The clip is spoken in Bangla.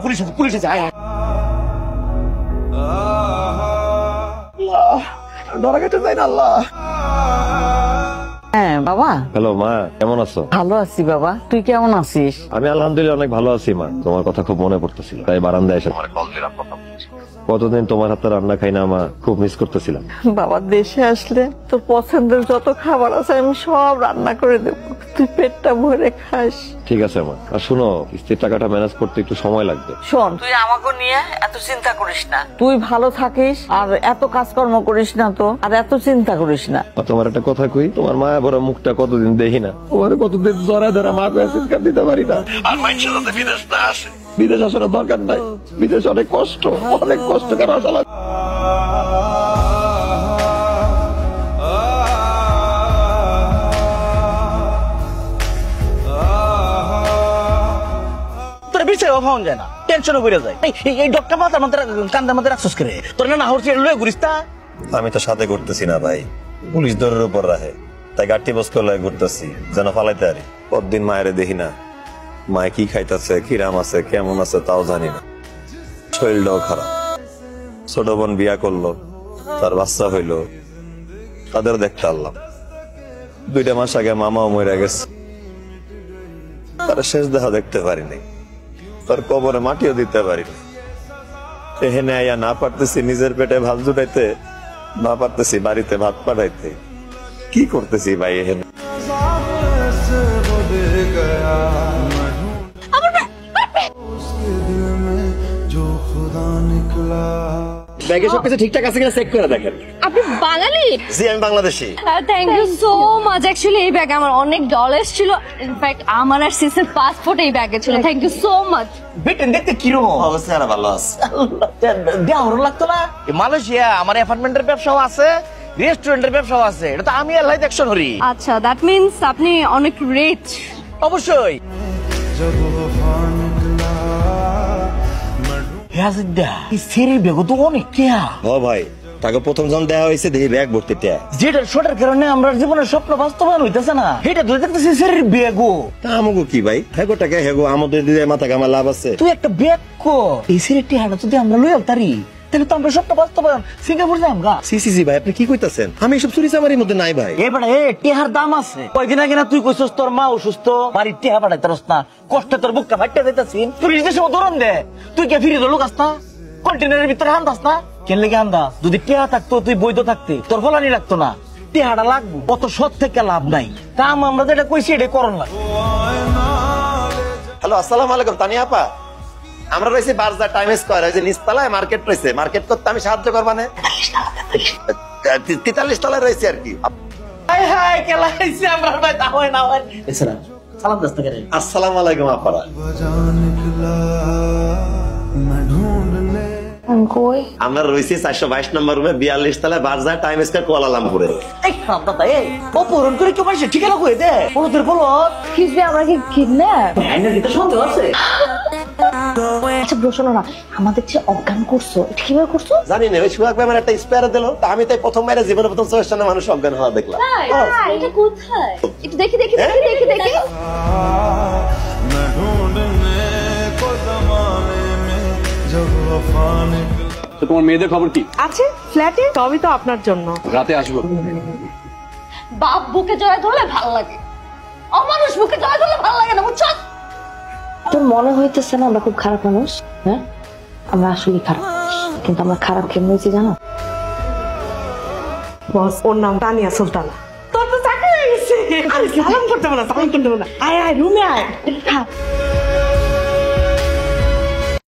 পুলিশ আছে, পুলিশ আছে, আয় ডরা গেছে যাই না। আল্লাহ। হ্যাঁ বাবা। হ্যালো মা, কেমন আছো? ভালো আছি বাবা, তুই কেমন আছিস? আমি আলহামদুলিল্লাহ অনেক ভালো আছি মা। তোমার কথা খুব মনে পড়তেছিল, তাই বারান্দায় এসে কতদিন তোমার হাতে রান্না খাই না মা, খুব মিস করতেছিলাম। বাবা দেশে আসলে তোর পছন্দের যত খাবার আছে আমি সব রান্না করে দেবো, তুই পেটটা ভরে খাস। ঠিক আছে মা। আর শুনো, কিস্তির টাকাটা ম্যানেজ করতে একটু সময় লাগবে। শোন, তুই আমাকে নিয়ে এত চিন্তা করিস না, তুই ভালো থাকিস আর এত কাজকর্ম করিস না তো, আর এত চিন্তা করিস না। আর তোমার একটা কথা কই, তোমার মায়া বড় মুখটা কতদিন দেখি না, তোমার কতদিন জরা ধরা মা চিৎকার দিতে পারি না। আর মানুষের সাথে বিদেশ না আসে, বিদেশ আসার দরকার নাই, বিদেশ অনেক কষ্ট, অনেক কষ্ট করে আসা লাগে। যায় না, টেনশনও বেড়ে যায়। এই ডক্টর মাথার মধ্যে কান্দার মধ্যে রাখছস করে, তোর না হচ্ছে লয়ে ঘুরিস তা। আমি তো সাথে করতেছি না ভাই, পুলিশ দরের উপর রাখে, তাই গাড়ি বস্ক লয়ে ঘুরতেছি যেন ফালাইতে পারি। কতদিন মায়ের দেখি না, মায়ে কি খাইতেছে, কিরাম আছে, কেমন আছে তাও জানি না। শরীরটাও খারাপ। ছোট বোন বিয়া করলো, তার বাচ্চা হইলো, তাদের দেখতে আনলাম। 2 মাস আগে মামাও মরে গেছে, তার শেষ দেখা দেখতে পারিনি, তার কবরে মাটিও দিতে পারিনি। এখানে আইয়া না পারতেছি নিজের পেটে ভাত জুটাইতে, না পারতেছি বাড়িতে ভাত পাঠাইতে। কি করতেছি ভাই এখানে? ব্যাগে সবকিছু ঠিকঠাক আছে কিনা চেক করে দেখেন। আপনি বাঙালি? জি আমি Bangladeshi. Thank you so much. Actually এই ব্যাগে আমার অনেক ডলার্স ছিল, ইনফ্যাক্ট আমার আর সিসের পাসপোর্ট এই ব্যাগে ছিল। Thank you so much. বেটেন দেখতে কিরকম? অবশ্যই আর ভালো আছে। দেওয়া লাগতো না। মালয়েশিয়া আমার অ্যাপার্টমেন্টের ব্যবসাও আছে, রেস্টুরেন্টের ব্যবসাও আছে, এটা তো আমি আল্লাহ দেখশন হরি। আচ্ছা, দ্যাট মিন্স আপনি অনেক রিচ। অবশ্যই। ভাই তাকে প্রথম যখন দেওয়া হয়েছে দেখি ব্যাগ ভর্তি টাকা, যেটা ছোটার কারণে আমরা জীবনের স্বপ্ন বাস্তবায়ন হইতেছে না, এটা তুই দেখতেছিস শরীর ব্যাগও। তা আমাকে কি ভাই, হেগো টাকা হেগো, আমাদের দিলে মাথা কামা লাভ আছে। তুই একটা ব্যাগ কো, এই শরীর টিহাটা যদি আমরা লই আলতারি তাহলে তো আমরা স্বপ্ন বাস্তবায়ন সিঙ্গাপুর যাই আমরা। সি ভাই আপনি কি কইতাছেন? আমি এসব চুরি চামারির মধ্যে নাই ভাই। এবারে টিহার দাম আছে। কয়দিন আগে না তুই কইছস তোর মা অসুস্থ, বাড়ির টিহা পাঠাইতারস না, কষ্টে তোর বুকটা ফাইটে যাইতাছি। তুই নিজের সময় ধরন দে, তুই কে ফিরে লোক আস না, কন্টেনারের ভিতরে হান্দাস না কেন লেগে হান্দাস? যদি টিহা থাকতো, তুই বৈধ থাকতে, তোর ফলানি লাগতো না, টিহাটা লাগবো। কত সৎ থেকে লাভ নাই, কাম আমরা যেটা কইছি এটা করন লাগবে। হ্যালো, আসসালামু আলাইকুম তানিয়া আপা। আমরা রয়েছি বারজার টাইম স্কয়ার, ওই যে নিচতলায় মার্কেট রয়েছে, মার্কেট করতে আমি সাহায্য করবা না? 43 তলায় রয়েছে আর কি। হাই হাই কেলা আইছে আমরা ভাই, তা হয় না হয়। এছাড়া সালাম দাস্তা করে। আসসালামু আলাইকুম আপারা। আমরা রয়েছি 422 নম্বর রুমে, 42 তলায় বারজার টাইম স্কয়ার কুয়ালালামপুরে। এই খাদ্দাতা এই অপহরণ করে কেউ মানুষের ঠিকানা কই দে? ওদের বলো এক্সকিউজ মি, আমরা কি কিডন্যাপ? আইনের ভিতরে সন্দেহ আছে। আচ্ছা ব্রো, শোনো না, আমাদের যে অজ্ঞান করছো, এটা কিভাবে করছো? জানি না, ওই সুহাগ ভাই আমার একটা স্পেয়ার দিল, তা আমি তাই প্রথম মেরে জীবনে প্রথম চোখের সামনে মানুষ অজ্ঞান হওয়া দেখলাম। এটা কোথায়? একটু দেখি দেখি দেখি দেখি দেখি। তো তোমার মেয়েদের খবর কি? আছে ফ্ল্যাটে, সবই তো আপনার জন্য। রাতে আসবো। বাপ বুকে জয় ধরলে ভালো লাগে, অমানুষ বুকে জয় ধরলে ভালো লাগে না, বুঝছো? তোর মনে হইতেছে না আমরা খুব খারাপ মানুষ? হ্যাঁ, আমরা আসলে খারাপ, কিন্তু আমরা খারাপ কেমন হয়েছি জানো? বস, ওর নাম তানিয়া সুলতানা। তোর তো চাকরি হয়ে গেছে। সালাম করতে বলো, সালাম করতে বলো। আয় আয় রুমে আয়।